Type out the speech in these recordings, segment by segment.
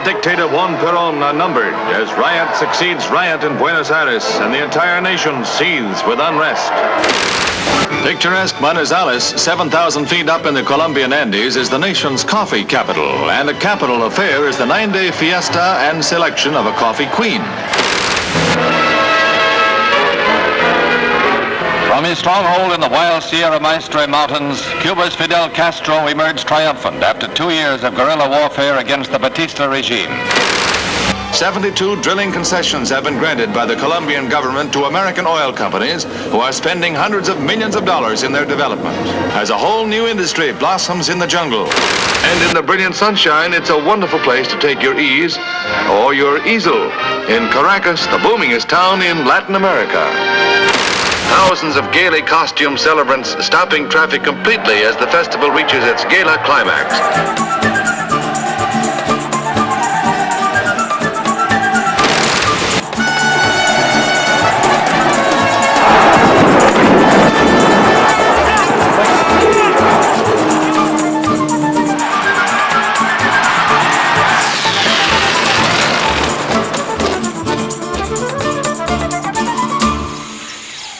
Dictator Juan Perón are numbered as riot succeeds riot in Buenos Aires and the entire nation seethes with unrest. Picturesque Manizales, 7,000 feet up in the Colombian Andes, is the nation's coffee capital, and a capital affair is the 9-day fiesta and selection of a coffee queen. From his stronghold in the wild Sierra Maestre Mountains, Cuba's Fidel Castro emerged triumphant after 2 years of guerrilla warfare against the Batista regime. 72 drilling concessions have been granted by the Colombian government to American oil companies who are spending hundreds of millions of dollars in their development. As a whole new industry blossoms in the jungle. And in the brilliant sunshine, it's a wonderful place to take your ease or your easel. In Caracas, the boomingest town in Latin America. Thousands of gaily costumed celebrants stopping traffic completely as the festival reaches its gala climax.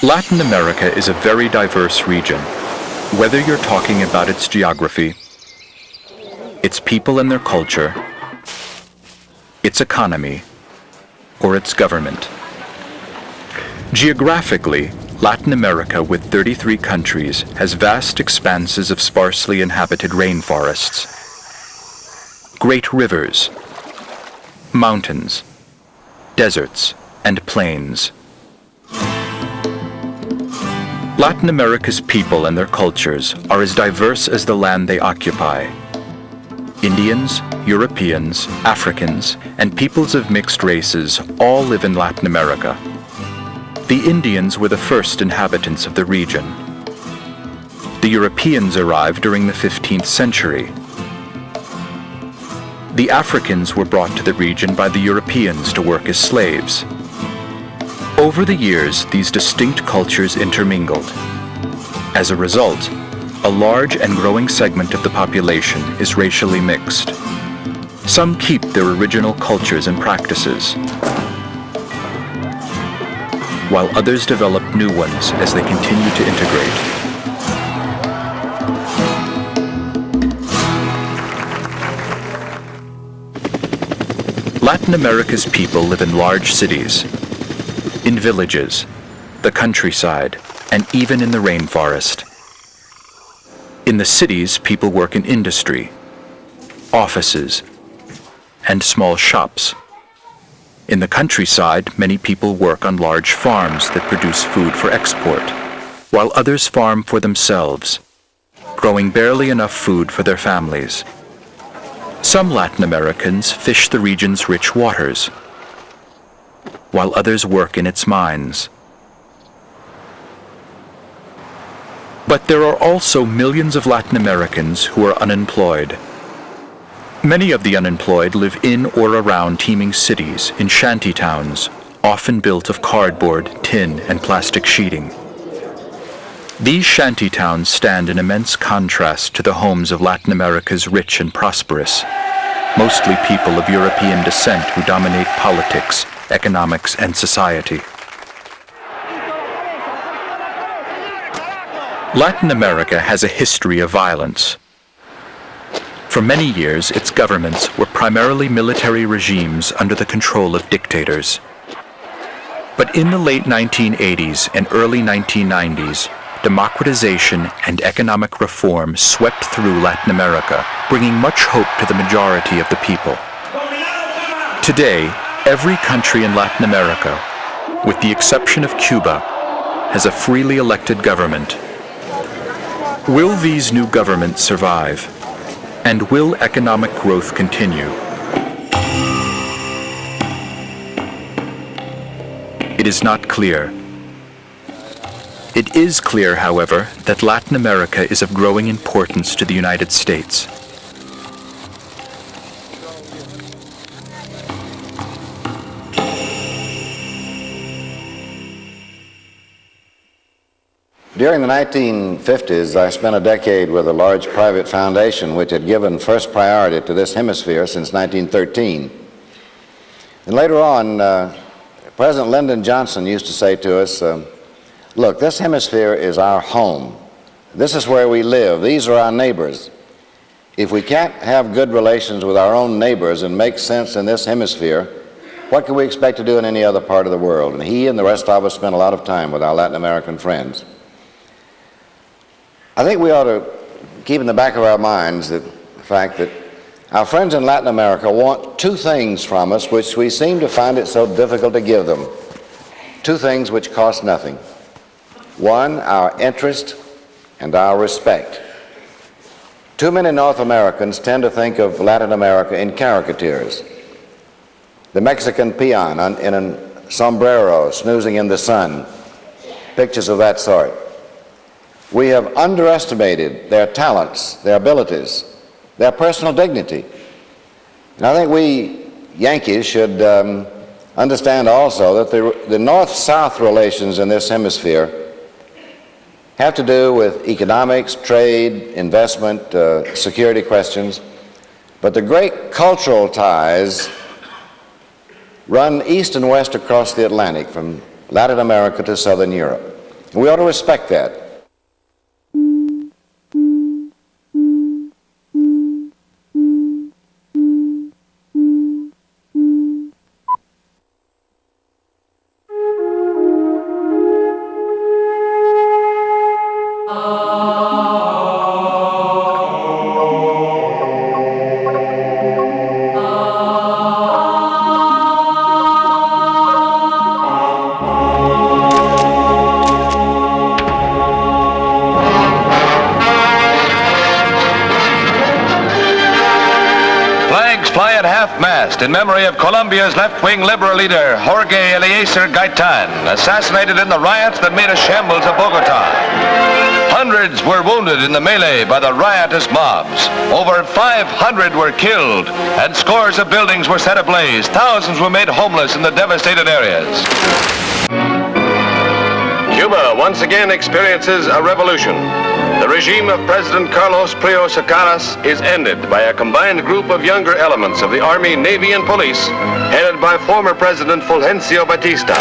Latin America is a very diverse region, whether you're talking about its geography, its people and their culture, its economy, or its government. Geographically, Latin America, with 33 countries, has vast expanses of sparsely inhabited rainforests, great rivers, mountains, deserts, and plains. Latin America's people and their cultures are as diverse as the land they occupy. Indians, Europeans, Africans, and peoples of mixed races all live in Latin America. The Indians were the first inhabitants of the region. The Europeans arrived during the 15th century. The Africans were brought to the region by the Europeans to work as slaves. Over the years, these distinct cultures intermingled. As a result, a large and growing segment of the population is racially mixed. Some keep their original cultures and practices, while others develop new ones as they continue to integrate. Latin America's people live in large cities, in villages, the countryside, and even in the rainforest. In the cities, people work in industry, offices, and small shops. In the countryside, many people work on large farms that produce food for export, while others farm for themselves, growing barely enough food for their families. Some Latin Americans fish the region's rich waters, while others work in its mines. But there are also millions of Latin Americans who are unemployed. Many of the unemployed live in or around teeming cities in shanty towns, often built of cardboard, tin, and plastic sheeting. These shanty towns stand in immense contrast to the homes of Latin America's rich and prosperous, mostly people of European descent who dominate politics, economics, and society. Latin America has a history of violence. For many years, its governments were primarily military regimes under the control of dictators. But in the late 1980s and early 1990s, democratization and economic reform swept through Latin America, bringing much hope to the majority of the people. Today, every country in Latin America, with the exception of Cuba, has a freely elected government. Will these new governments survive? And will economic growth continue? It is not clear. It is clear, however, that Latin America is of growing importance to the United States. During the 1950s, I spent a decade with a large private foundation which had given first priority to this hemisphere since 1913. And later on, President Lyndon Johnson used to say to us, look, this hemisphere is our home. This is where we live. These are our neighbors. If we can't have good relations with our own neighbors and make sense in this hemisphere, what can we expect to do in any other part of the world? And he and the rest of us spent a lot of time with our Latin American friends. I think we ought to keep in the back of our minds the fact that our friends in Latin America want two things from us which we seem to find it so difficult to give them. Two things which cost nothing. One, our interest and our respect. Too many North Americans tend to think of Latin America in caricatures. The Mexican peon in a sombrero snoozing in the sun, pictures of that sort. We have underestimated their talents, their abilities, their personal dignity. And I think we Yankees should understand also that the North-South relations in this hemisphere have to do with economics, trade, investment, security questions, but the great cultural ties run east and west across the Atlantic, from Latin America to Southern Europe. And we ought to respect that. In memory of Colombia's left-wing liberal leader, Jorge Eliezer Gaitan, assassinated in the riots that made a shambles of Bogota. Hundreds were wounded in the melee by the riotous mobs. Over 500 were killed, and scores of buildings were set ablaze. Thousands were made homeless in the devastated areas. Cuba once again experiences a revolution. The regime of President Carlos Prios Acaras is ended by a combined group of younger elements of the Army, Navy, and Police, headed by former President Fulgencio Batista.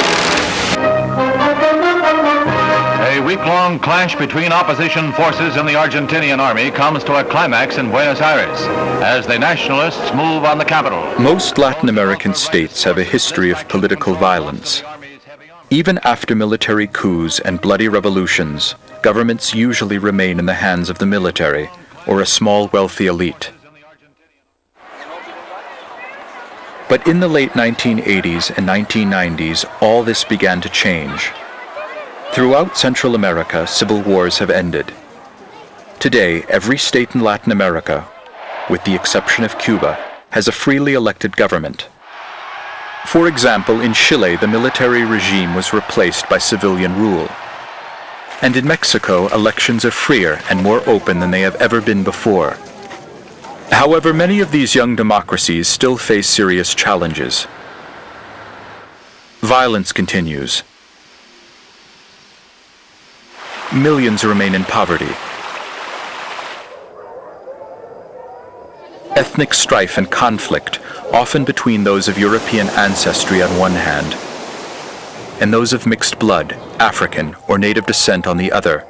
A week-long clash between opposition forces in the Argentinian army comes to a climax in Buenos Aires as the nationalists move on the capital. Most Latin American states have a history of political violence. Even after military coups and bloody revolutions, governments usually remain in the hands of the military or a small wealthy elite. But in the late 1980s and 1990s, all this began to change. Throughout Central America, civil wars have ended. Today, every state in Latin America, with the exception of Cuba, has a freely elected government. For example, in Chile, the military regime was replaced by civilian rule. And in Mexico, elections are freer and more open than they have ever been before. However, many of these young democracies still face serious challenges. Violence continues. Millions remain in poverty. Ethnic strife and conflict, often between those of European ancestry on one hand, and those of mixed blood, African or native descent on the other.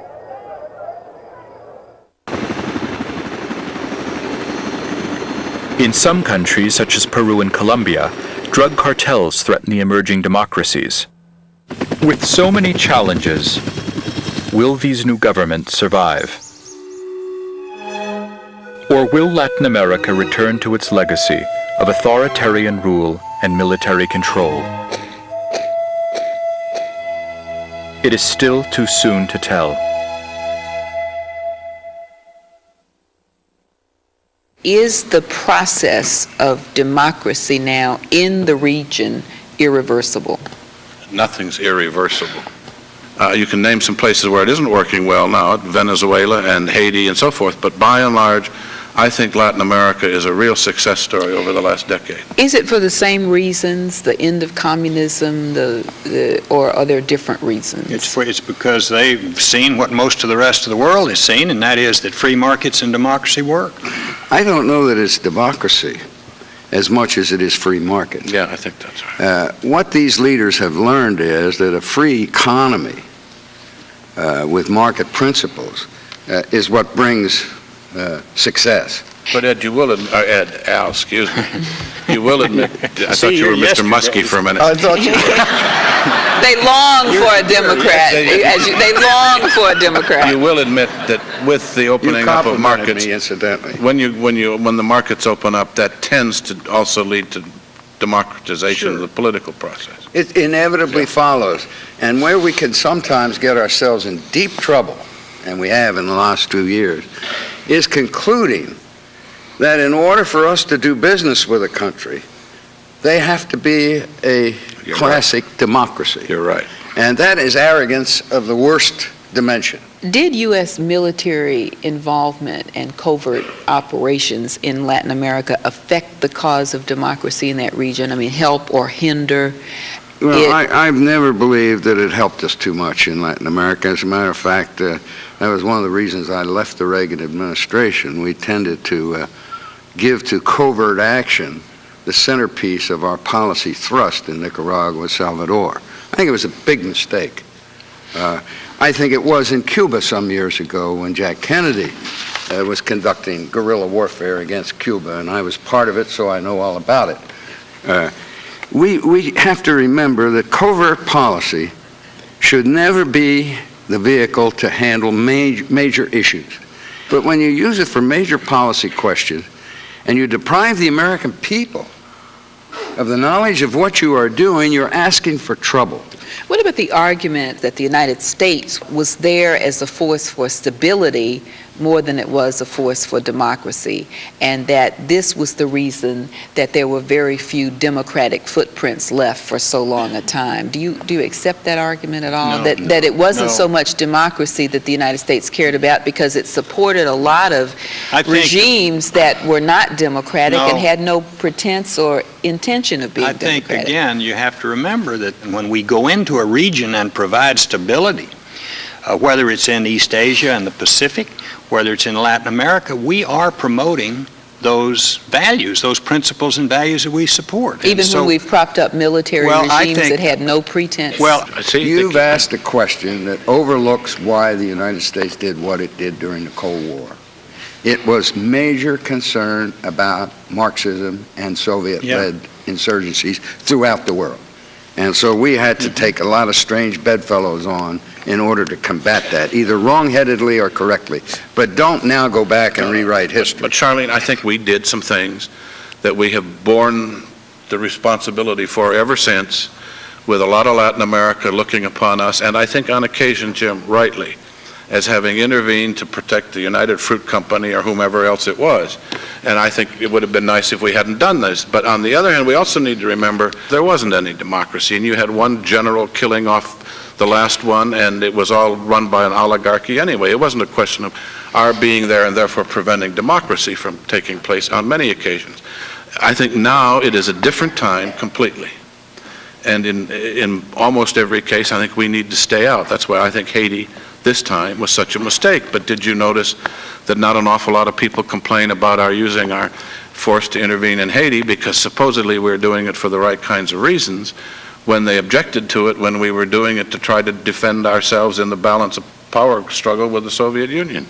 In some countries, such as Peru and Colombia, drug cartels threaten the emerging democracies. With so many challenges, will these new governments survive? Or will Latin America return to its legacy of authoritarian rule and military control? It is still too soon to tell. Is the process of democracy now in the region irreversible? Nothing's irreversible. You can name some places where it isn't working well now, Venezuela and Haiti and so forth, but by and large, I think Latin America is a real success story over the last decade. Is it for the same reasons, the end of communism, or are there different reasons? It's because they've seen what most of the rest of the world has seen, and that is that free markets and democracy work. I don't know that it's democracy as much as it is free market. Yeah, I think that's right. What these leaders have learned is that a free economy with market principles is what brings success. But Ed, you will admit, Al, excuse me, you will admit, I thought you were Mr. Muskie for a minute. I thought you They long for a Democrat. They long for a Democrat. You will admit that with the opening up of complimented markets, me, incidentally. when the markets open up, that tends to also lead to democratization of the political process. It inevitably follows. And where we can sometimes get ourselves in deep trouble, and we have in the last 2 years, is concluding that in order for us to do business with a country, they have to be a classic democracy. You're right. And that is arrogance of the worst dimension. Did U.S. military involvement and covert operations in Latin America affect the cause of democracy in that region? I mean, help or hinder? Well, I've never believed that it helped us too much in Latin America. As a matter of fact, that was one of the reasons I left the Reagan administration. We tended to give to covert action the centerpiece of our policy thrust in Nicaragua, Salvador. I think it was a big mistake. I think it was in Cuba some years ago when Jack Kennedy was conducting guerrilla warfare against Cuba, and I was part of it, so I know all about it. We have to remember that covert policy should never be the vehicle to handle major issues. But when you use it for major policy questions and you deprive the American people of the knowledge of what you are doing, you're asking for trouble. What about the argument that the United States was there as a force for stability more than it was a force for democracy, and that this was the reason that there were very few democratic footprints left for so long a time? Do you accept that argument at all? No, that it wasn't no. so much democracy that the United States cared about because it supported a lot of regimes that were not democratic and had no pretense or intention of being democratic? I think, again, you have to remember that when we go into a region and provide stability, whether it's in East Asia and the Pacific, whether it's in Latin America, we are promoting those values, those principles and values that we support. Even when we've propped up military regimes that had no pretense? Well, You've asked a question that overlooks why the United States did what it did during the Cold War. It was major concern about Marxism and Soviet-led insurgencies throughout the world. And so we had to take a lot of strange bedfellows on in order to combat that, either wrongheadedly or correctly. But don't now go back and rewrite history. But Charlene, I think we did some things that we have borne the responsibility for ever since, with a lot of Latin America looking upon us, and I think on occasion, Jim, rightly, as having intervened to protect the United Fruit Company or whomever else it was. And I think it would have been nice if we hadn't done this. But on the other hand, we also need to remember there wasn't any democracy, and you had one general killing off the last one, and it was all run by an oligarchy anyway. It wasn't a question of our being there and therefore preventing democracy from taking place on many occasions. I think now it is a different time completely. And in almost every case, I think we need to stay out. That's why I think Haiti this time was such a mistake. But did you notice that not an awful lot of people complain about our using our force to intervene in Haiti because supposedly we're doing it for the right kinds of reasons, when they objected to it when we were doing it to try to defend ourselves in the balance of power struggle with the Soviet Union?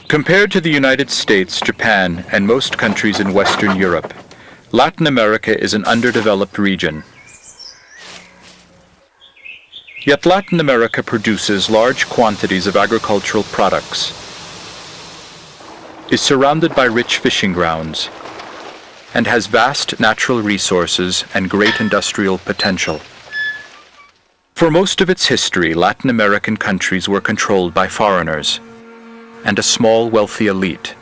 Compared to the United States, Japan, and most countries in Western Europe, Latin America is an underdeveloped region. Yet Latin America produces large quantities of agricultural products, is surrounded by rich fishing grounds, and has vast natural resources and great industrial potential. For most of its history, Latin American countries were controlled by foreigners and a small wealthy elite.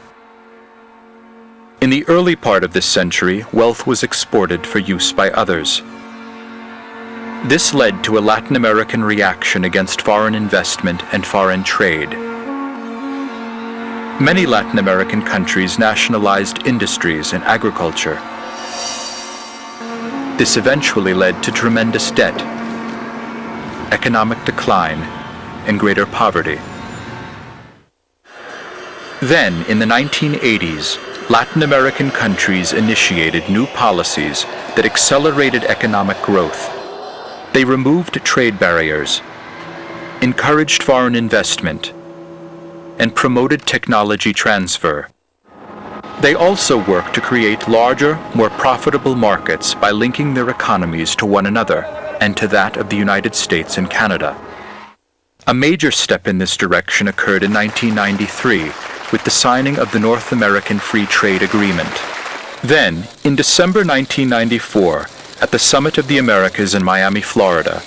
In the early part of this century, wealth was exported for use by others. This led to a Latin American reaction against foreign investment and foreign trade. Many Latin American countries nationalized industries and agriculture. This eventually led to tremendous debt, economic decline, and greater poverty. Then, in the 1980s, Latin American countries initiated new policies that accelerated economic growth. They removed trade barriers, encouraged foreign investment, and promoted technology transfer. They also worked to create larger, more profitable markets by linking their economies to one another and to that of the United States and Canada. A major step in this direction occurred in 1993 with the signing of the North American Free Trade Agreement. Then, in December 1994, at the Summit of the Americas in Miami, Florida,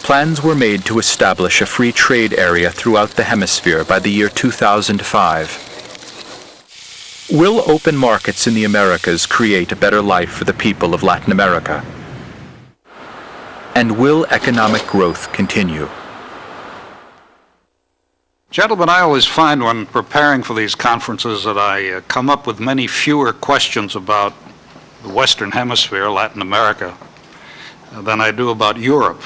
plans were made to establish a free trade area throughout the hemisphere by the year 2005. Will open markets in the Americas create a better life for the people of Latin America? And will economic growth continue? Gentlemen, I always find when preparing for these conferences that I come up with many fewer questions about the Western Hemisphere, Latin America, than I do about Europe.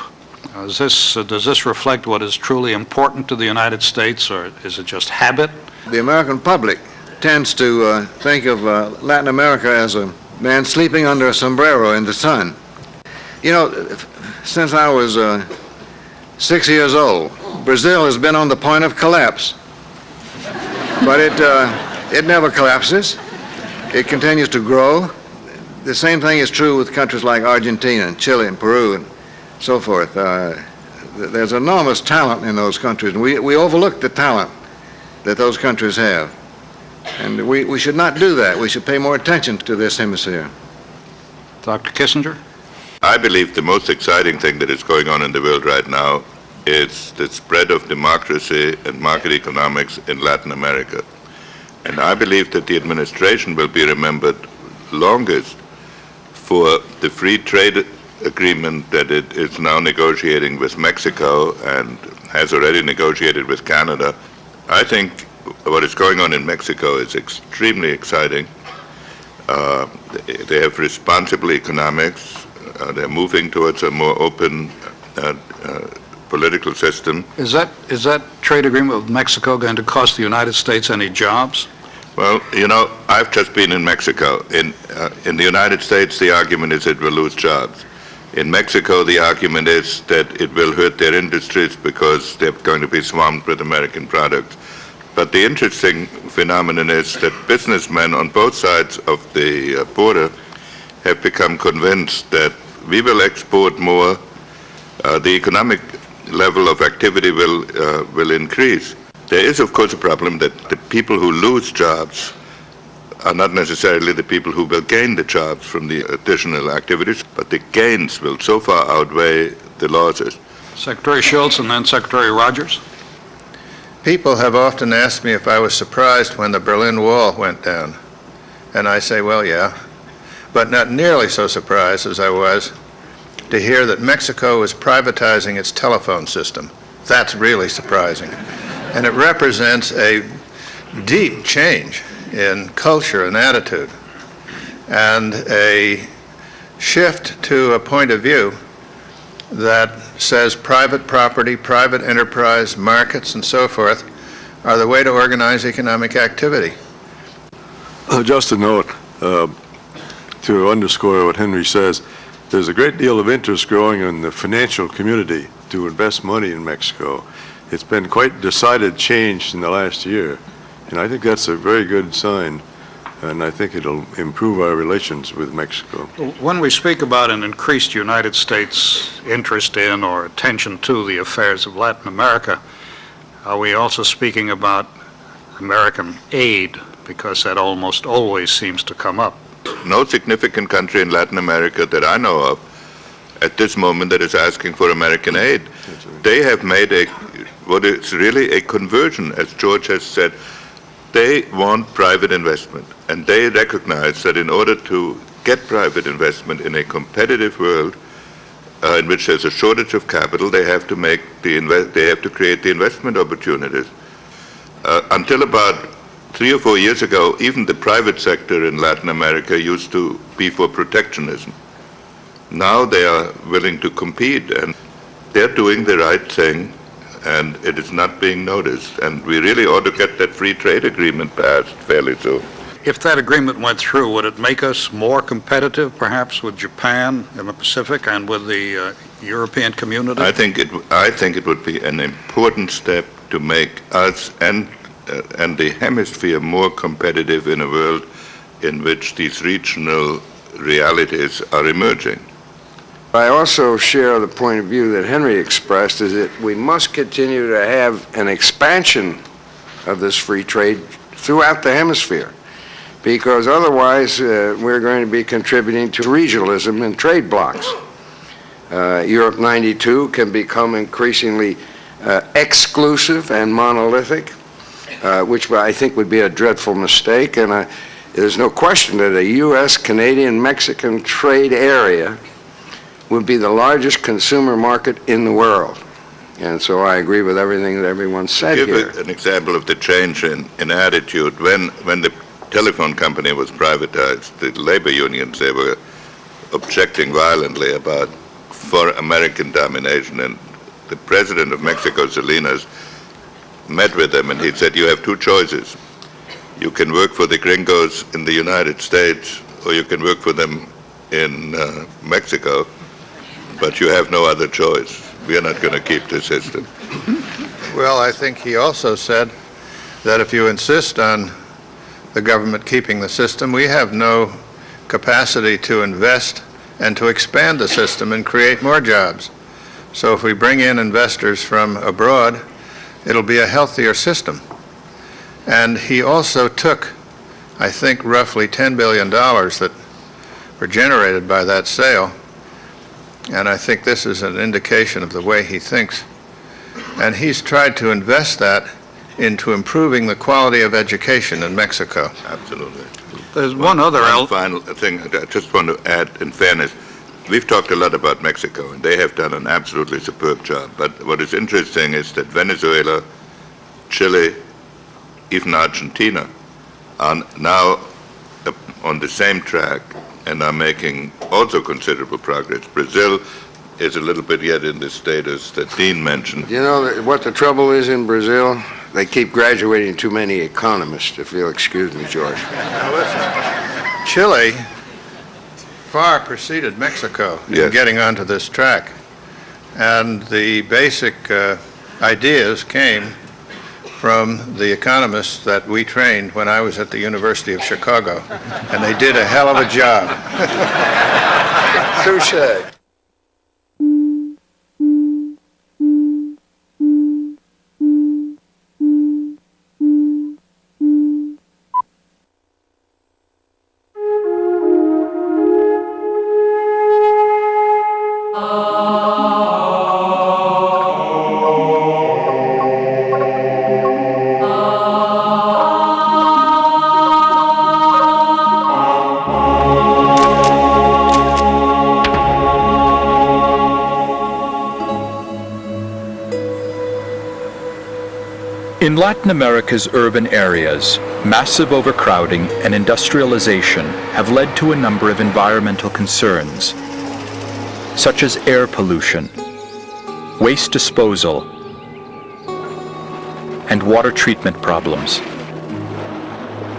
Does this reflect what is truly important to the United States, or is it just habit? The American public tends to think of Latin America as a man sleeping under a sombrero in the sun. You know, since I was 6 years old, Brazil has been on the point of collapse. But it never collapses. It continues to grow. The same thing is true with countries like Argentina and Chile and Peru and so forth. There's enormous talent in those countries, and we overlook the talent that those countries have. And we should not do that. We should pay more attention to this hemisphere. Dr. Kissinger? I believe the most exciting thing that is going on in the world right now is the spread of democracy and market economics in Latin America. And I believe that the administration will be remembered longest for the free trade agreement that it is now negotiating with Mexico and has already negotiated with Canada. I think what is going on in Mexico is extremely exciting. They have responsible economics. They're moving towards a more open political system. Is that trade agreement with Mexico going to cost the United States any jobs? Well, you know, I've just been in Mexico. In the United States, the argument is it will lose jobs. In Mexico, the argument is that it will hurt their industries because they're going to be swamped with American products. But the interesting phenomenon is that businessmen on both sides of the border have become convinced that we will export more, the economic level of activity will increase. There is, of course, a problem that the people who lose jobs are not necessarily the people who will gain the jobs from the additional activities, but the gains will so far outweigh the losses. Secretary Shultz and then Secretary Rogers. People have often asked me if I was surprised when the Berlin Wall went down. And I say, well, yeah, but not nearly so surprised as I was to hear that Mexico is privatizing its telephone system. That's really surprising. And it represents a deep change in culture and attitude, and a shift to a point of view that says private property, private enterprise, markets, and so forth are the way to organize economic activity. Just a note to underscore what Henry says, there's a great deal of interest growing in the financial community to invest money in Mexico. It's been quite decided change in the last year, and I think that's a very good sign and I think it'll improve our relations with Mexico. When we speak about an increased United States interest in or attention to the affairs of Latin America, are we also speaking about American aid? Because that almost always seems to come up. No significant country in Latin America that I know of at this moment that is asking for American aid. They have made what is really a conversion, as George has said. They want private investment, and they recognize that in order to get private investment in a competitive world in which there's a shortage of capital, they have to create the investment opportunities. Until about 3 or 4 years ago, even the private sector in Latin America used to be for protectionism. Now they are willing to compete, and they're doing the right thing, and it is not being noticed. And we really ought to get that free trade agreement passed fairly soon. If that agreement went through, would it make us more competitive, perhaps, with Japan in the Pacific and with the European community? I think it would be an important step to make us and the hemisphere more competitive in a world in which these regional realities are emerging. I also share the point of view that Henry expressed, is that we must continue to have an expansion of this free trade throughout the hemisphere, because otherwise we're going to be contributing to regionalism and trade blocs. Europe 92 can become increasingly exclusive and monolithic, which I think would be a dreadful mistake, and there's no question that a U.S., Canadian, Mexican trade area would be the largest consumer market in the world. And so I agree with everything that everyone said here. Give an example of the change in attitude. When the telephone company was privatized, the labor unions, they were objecting violently about for American domination, and the president of Mexico, Salinas, met with them, and he said, you have two choices. You can work for the gringos in the United States, or you can work for them in Mexico, but you have no other choice. We are not going to keep the system. Well, I think he also said that if you insist on the government keeping the system, we have no capacity to invest and to expand the system and create more jobs. So if we bring in investors from abroad, it'll be a healthier system. And he also took, I think, roughly $10 billion that were generated by that sale, and I think this is an indication of the way he thinks. And he's tried to invest that into improving the quality of education in Mexico. Absolutely. There's one final thing I just want to add, in fairness. We've talked a lot about Mexico, and they have done an absolutely superb job. But what is interesting is that Venezuela, Chile, even Argentina are now on the same track and are making also considerable progress. Brazil is a little bit yet in the status that Dean mentioned. You know what the trouble is in Brazil? They keep graduating too many economists, if you'll excuse me, George. Now listen, Chile far preceded Mexico in getting onto this track. And the basic ideas came from the economists that we trained when I was at the University of Chicago. And they did a hell of a job. Touche. In Latin America's urban areas, massive overcrowding and industrialization have led to a number of environmental concerns, such as air pollution, waste disposal, and water treatment problems.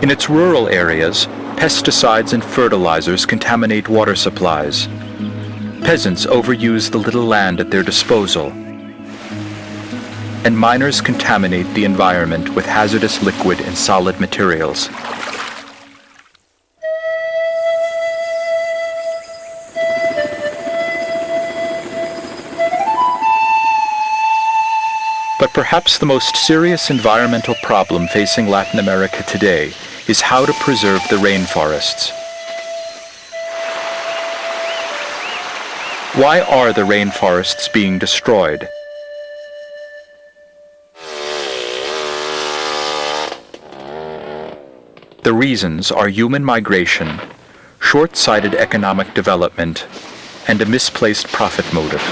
In its rural areas, pesticides and fertilizers contaminate water supplies. Peasants overuse the little land at their disposal, and miners contaminate the environment with hazardous liquid and solid materials. But perhaps the most serious environmental problem facing Latin America today is how to preserve the rainforests. Why are the rainforests being destroyed? The reasons are human migration, short-sighted economic development, and a misplaced profit motive.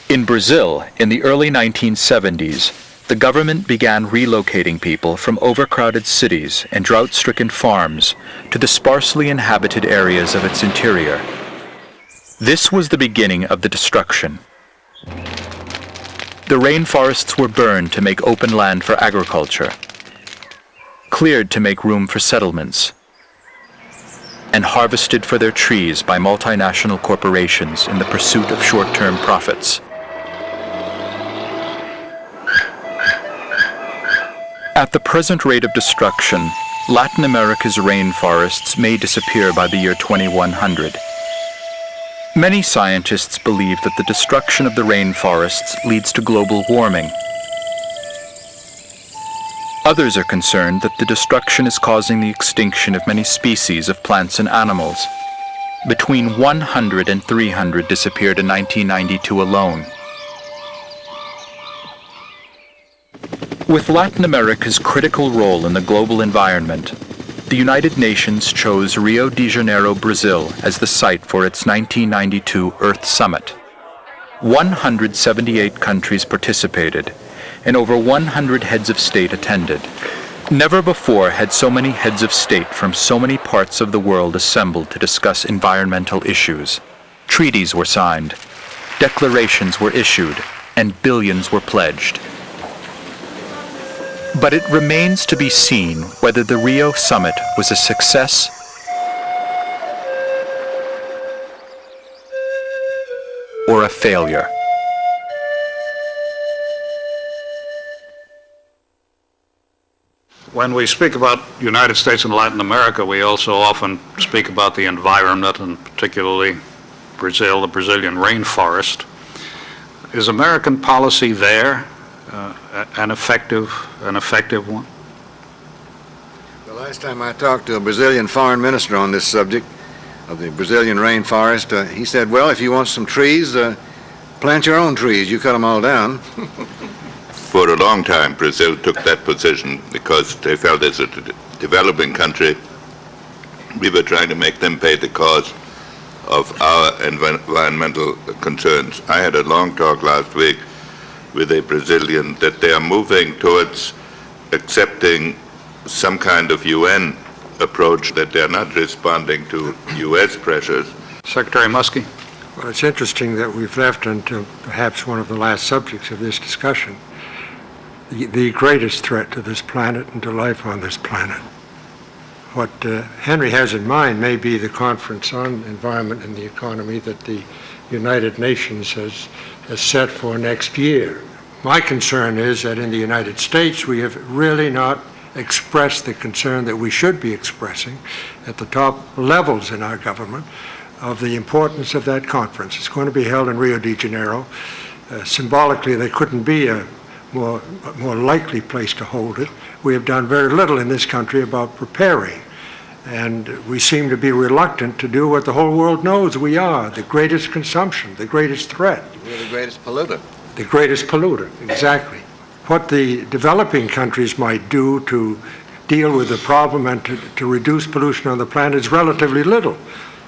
In Brazil, in the early 1970s, the government began relocating people from overcrowded cities and drought-stricken farms to the sparsely inhabited areas of its interior. This was the beginning of the destruction. The rainforests were burned to make open land for agriculture, cleared to make room for settlements, and harvested for their trees by multinational corporations in the pursuit of short-term profits. At the present rate of destruction, Latin America's rainforests may disappear by the year 2100. Many scientists believe that the destruction of the rainforests leads to global warming. Others are concerned that the destruction is causing the extinction of many species of plants and animals. Between 100 and 300 disappeared in 1992 alone. With Latin America's critical role in the global environment, the United Nations chose Rio de Janeiro, Brazil, as the site for its 1992 Earth Summit. 178 countries participated, and over 100 heads of state attended. Never before had so many heads of state from so many parts of the world assembled to discuss environmental issues. Treaties were signed, declarations were issued, and billions were pledged. But it remains to be seen whether the Rio Summit was a success or a failure. When we speak about the United States and Latin America, we also often speak about the environment, and particularly Brazil, the Brazilian rainforest. Is American policy there an effective one? The last time I talked to a Brazilian foreign minister on this subject of the Brazilian rainforest, he said, well, if you want some trees, plant your own trees. You cut them all down. For a long time, Brazil took that position because they felt as a developing country, we were trying to make them pay the cost of our environmental concerns. I had a long talk last week with a Brazilian that they are moving towards accepting some kind of UN approach, that they're not responding to US pressures. Secretary Muskie? Well, it's interesting that we've left until perhaps one of the last subjects of this discussion the greatest threat to this planet and to life on this planet. What Henry has in mind may be the Conference on Environment and the Economy that the United Nations has set for next year. My concern is that in the United States we have really not expressed the concern that we should be expressing at the top levels in our government of the importance of that conference. It's going to be held in Rio de Janeiro. Symbolically, there couldn't be a more likely place to hold it. We have done very little in this country about preparing, and we seem to be reluctant to do what the whole world knows we are, the greatest consumption, the greatest threat. We're the greatest polluter. The greatest polluter, exactly. What the developing countries might do to deal with the problem and to reduce pollution on the planet is relatively little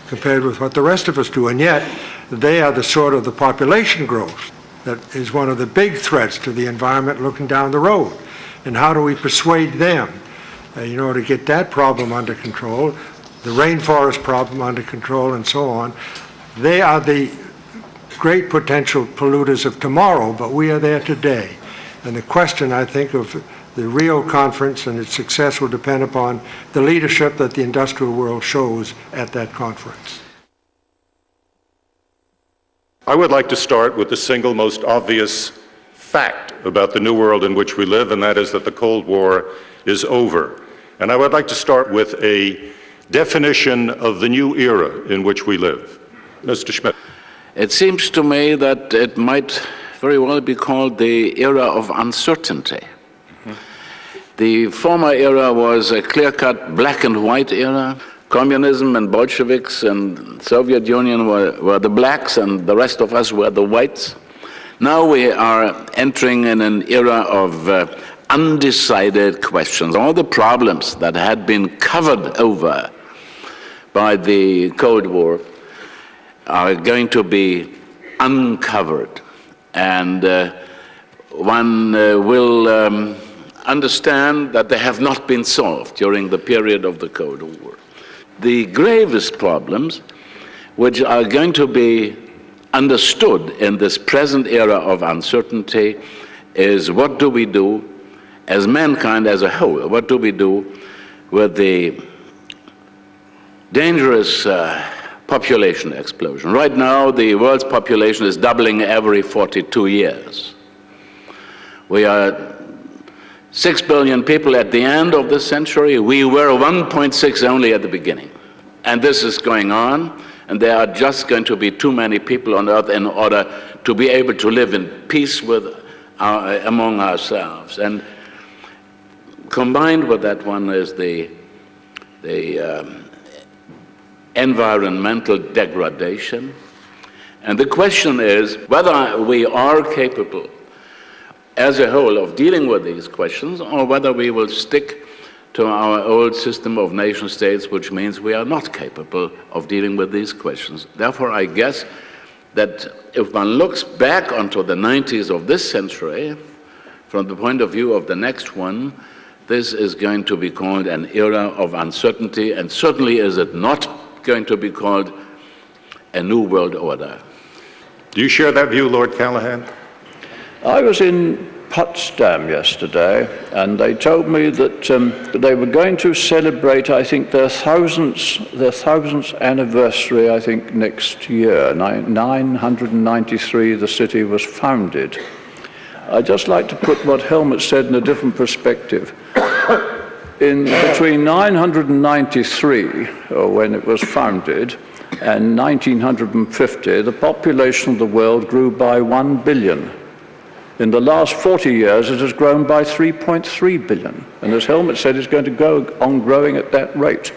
compared with what the rest of us do, and yet they are the sort of the population growth that is one of the big threats to the environment looking down the road. And how do we persuade them, to get that problem under control, the rainforest problem under control, and so on? They are the great potential polluters of tomorrow, but we are there today. And the question, I think, of the Rio Conference and its success will depend upon the leadership that the industrial world shows at that conference. I would like to start with the single most obvious fact about the new world in which we live, and that is that the Cold War is over. And I would like to start with a definition of the new era in which we live. Mr. Schmidt. It seems to me that it might very well be called the era of uncertainty. The former era was a clear-cut black and white era. Communism and Bolsheviks and Soviet Union were the blacks and the rest of us were the whites. Now we are entering in an era of undecided questions. All the problems that had been covered over by the Cold War are going to be uncovered. And one will understand that they have not been solved during the period of the Cold War. The gravest problems, which are going to be understood in this present era of uncertainty, is what do we do as mankind as a whole? What do we do with the dangerous population explosion? Right now, the world's population is doubling every 42 years. We are 6 billion people at the end of this century. We were 1.6 only at the beginning. And this is going on, and there are just going to be too many people on Earth in order to be able to live in peace among ourselves. And combined with that one is the environmental degradation. And the question is whether we are capable as a whole of dealing with these questions, or whether we will stick to our old system of nation states, which means we are not capable of dealing with these questions. Therefore, I guess that if one looks back onto the 90s of this century, from the point of view of the next one, this is going to be called an era of uncertainty, and certainly is it not going to be called a new world order. Do you share that view, Lord Callahan? I was in Potsdam yesterday, and they told me that they were going to celebrate, I think, their thousandth anniversary, I think, next year. 993, the city was founded. I'd just like to put what Helmut said in a different perspective. Between 993, when it was founded, and 1950, the population of the world grew by 1 billion. In the last 40 years, it has grown by 3.3 billion. And as Helmut said, it's going to go on growing at that rate.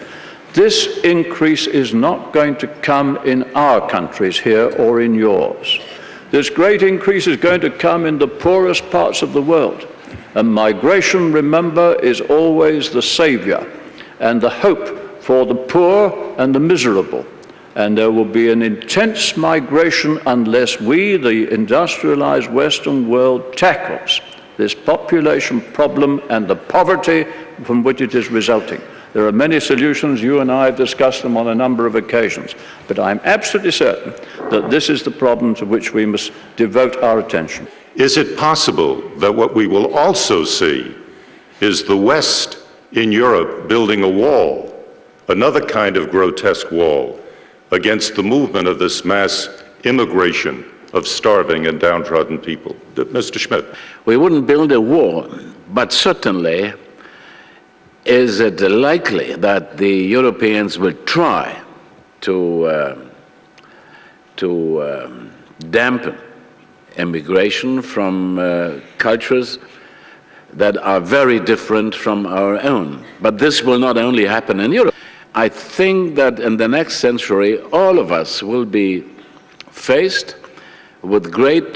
This increase is not going to come in our countries here or in yours. This great increase is going to come in the poorest parts of the world. And migration, remember, is always the savior and the hope for the poor and the miserable. And there will be an intense migration unless we, the industrialized Western world, tackles this population problem and the poverty from which it is resulting. There are many solutions. You and I have discussed them on a number of occasions. But I'm absolutely certain that this is the problem to which we must devote our attention. Is it possible that what we will also see is the West in Europe building a wall, another kind of grotesque wall, against the movement of this mass immigration of starving and downtrodden people? Mr. Schmidt. We wouldn't build a wall, but certainly is it likely that the Europeans will try to dampen immigration from cultures that are very different from our own. But this will not only happen in Europe. I think that in the next century, all of us will be faced with great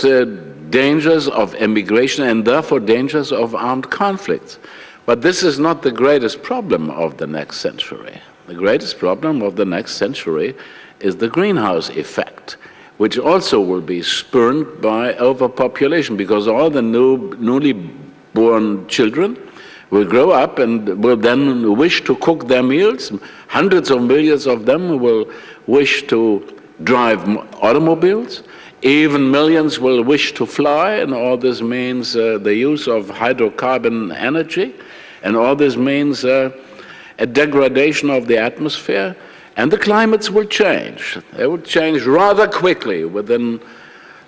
dangers of immigration and therefore dangers of armed conflicts. But this is not the greatest problem of the next century. The greatest problem of the next century is the greenhouse effect, which also will be spurned by overpopulation, because all the newly born children will grow up and will then wish to cook their meals. Hundreds of millions of them will wish to drive automobiles. Even millions will wish to fly, and all this means the use of hydrocarbon energy, and all this means a degradation of the atmosphere, and the climates will change. They will change rather quickly. Within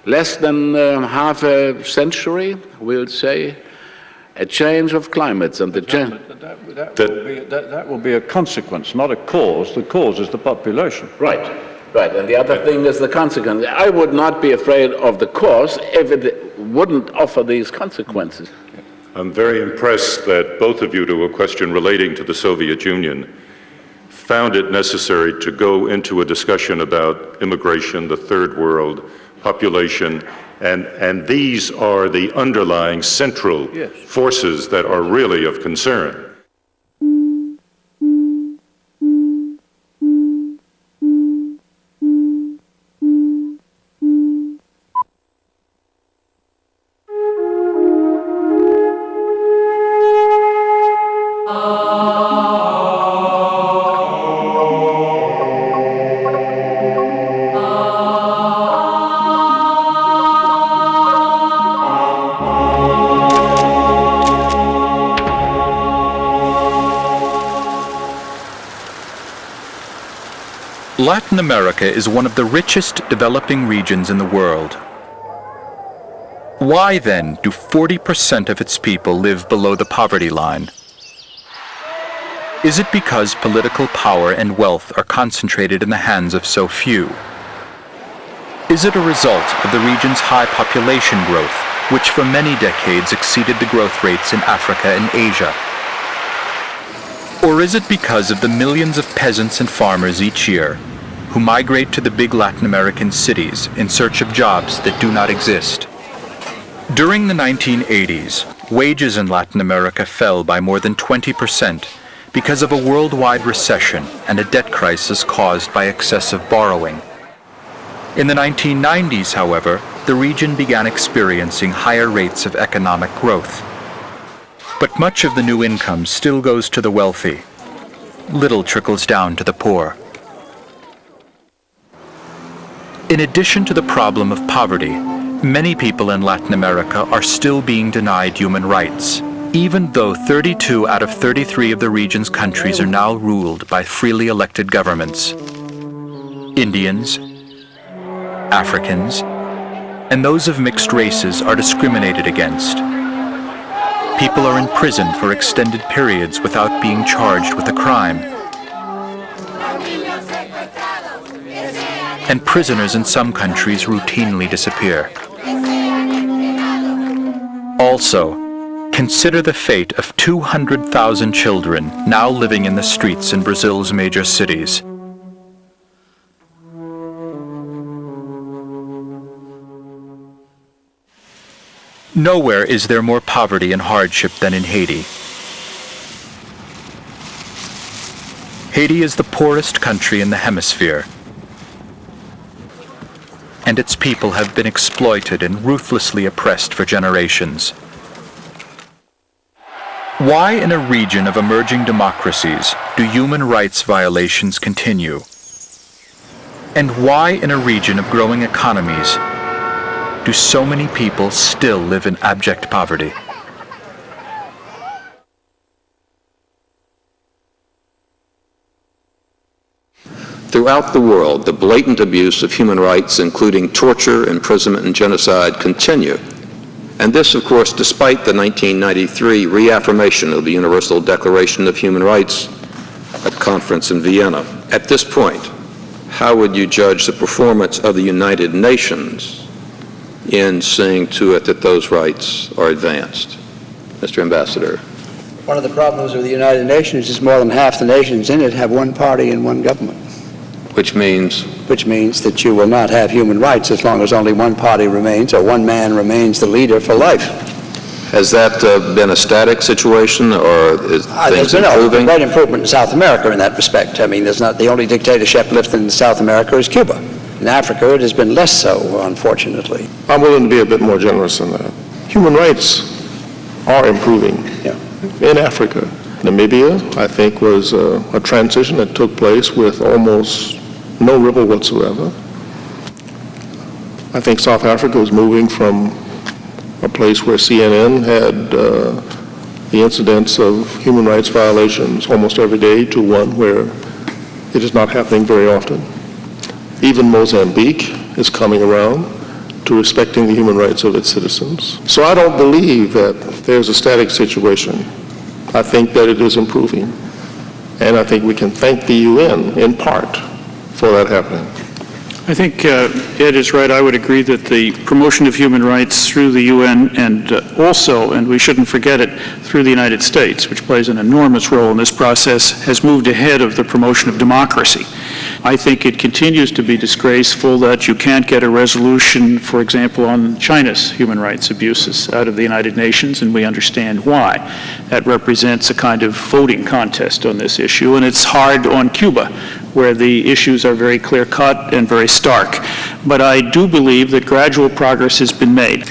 less than half a century, we'll say, a change of climates, and that will be a consequence, not a cause. The cause is the population. Right. Right, and the other thing is the consequence. I would not be afraid of the course if it wouldn't offer these consequences. I'm very impressed that both of you, to a question relating to the Soviet Union, found it necessary to go into a discussion about immigration, the third world, population, and these are the underlying central forces that are really of concern. Latin America is one of the richest developing regions in the world. Why then do 40% of its people live below the poverty line? Is it because political power and wealth are concentrated in the hands of so few? Is it a result of the region's high population growth, which for many decades exceeded the growth rates in Africa and Asia? Or is it because of the millions of peasants and farmers each year who migrate to the big Latin American cities in search of jobs that do not exist? During the 1980s, wages in Latin America fell by more than 20% because of a worldwide recession and a debt crisis caused by excessive borrowing. In the 1990s, however, the region began experiencing higher rates of economic growth. But much of the new income still goes to the wealthy. Little trickles down to the poor. In addition to the problem of poverty, many people in Latin America are still being denied human rights, even though 32 out of 33 of the region's countries are now ruled by freely elected governments. Indians, Africans, and those of mixed races are discriminated against. People are imprisoned for extended periods without being charged with a crime. And prisoners in some countries routinely disappear. Also, consider the fate of 200,000 children now living in the streets in Brazil's major cities. Nowhere is there more poverty and hardship than in Haiti. Haiti is the poorest country in the hemisphere, and its people have been exploited and ruthlessly oppressed for generations. Why in a region of emerging democracies do human rights violations continue? And why in a region of growing economies do so many people still live in abject poverty? Throughout the world, the blatant abuse of human rights, including torture, imprisonment, and genocide, continue. And this, of course, despite the 1993 reaffirmation of the Universal Declaration of Human Rights at the conference in Vienna. At this point, how would you judge the performance of the United Nations in seeing to it that those rights are advanced? Mr. Ambassador. One of the problems with the United Nations is more than half the nations in it have one party and one government. Which means? Which means that you will not have human rights as long as only one party remains or one man remains the leader for life. Has that been a static situation, or is things improving? There's been a great improvement in South America in that respect. I mean, there's not the only dictatorship left in South America is Cuba. In Africa, it has been less so, unfortunately. I'm willing to be a bit more generous than that. Human rights are improving in Africa. Namibia, I think, was a transition that took place with almost no ripple whatsoever. I think South Africa was moving from a place where CNN had the incidents of human rights violations almost every day to one where it is not happening very often. Even Mozambique is coming around to respecting the human rights of its citizens. So I don't believe that there's a static situation. I think that it is improving. And I think we can thank the UN in part for that happening. I think Ed is right. I would agree that the promotion of human rights through the UN and also, and we shouldn't forget it, through the United States, which plays an enormous role in this process, has moved ahead of the promotion of democracy. I think it continues to be disgraceful that you can't get a resolution, for example, on China's human rights abuses out of the United Nations, and we understand why. That represents a kind of voting contest on this issue, and it's hard on Cuba, where the issues are very clear-cut and very stark. But I do believe that gradual progress has been made.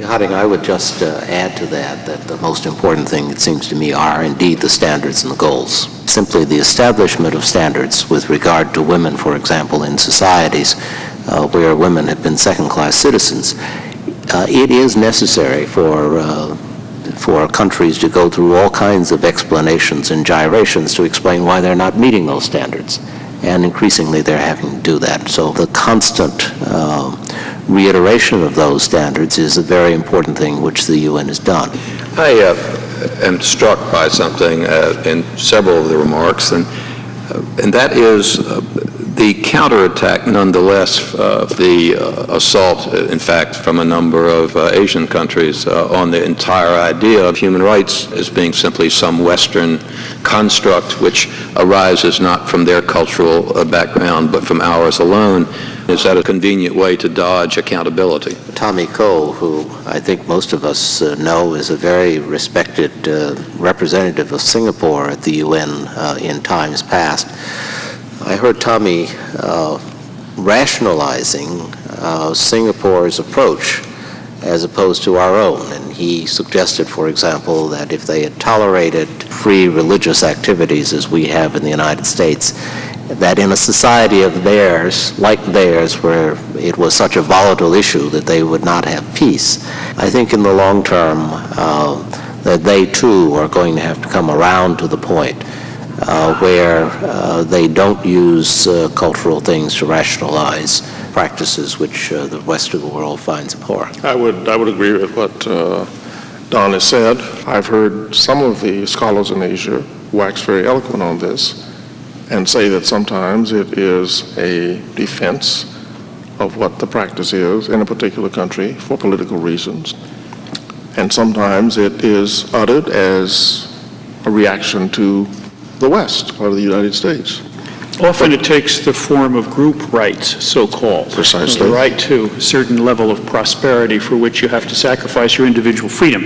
Harding, I would just add to that the most important thing, it seems to me, are indeed the standards and the goals. Simply the establishment of standards with regard to women, for example, in societies where women have been second-class citizens. It is necessary for countries to go through all kinds of explanations and gyrations to explain why they're not meeting those standards. And increasingly they're having to do that. So the constant reiteration of those standards is a very important thing which the UN has done. I am struck by something in several of the remarks, and that is the counterattack, nonetheless, the assault, in fact, from a number of Asian countries on the entire idea of human rights as being simply some Western construct which arises not from their cultural background but from ours alone. Is that a convenient way to dodge accountability? Tommy Koh, who I think most of us know is a very respected representative of Singapore at the UN in times past, I heard Tommy rationalizing Singapore's approach as opposed to our own. And he suggested, for example, that if they had tolerated free religious activities as we have in the United States, that in a society of theirs, like theirs, where it was such a volatile issue that they would not have peace. I think in the long term that they too are going to have to come around to the point where they don't use cultural things to rationalize practices which the rest of the world finds abhorrent. I would agree with what Don has said. I've heard some of the scholars in Asia wax very eloquent on this and say that sometimes it is a defense of what the practice is in a particular country for political reasons. And sometimes it is uttered as a reaction to the West or the United States. Often it takes the form of group rights, so-called. Precisely. The right to a certain level of prosperity for which you have to sacrifice your individual freedom.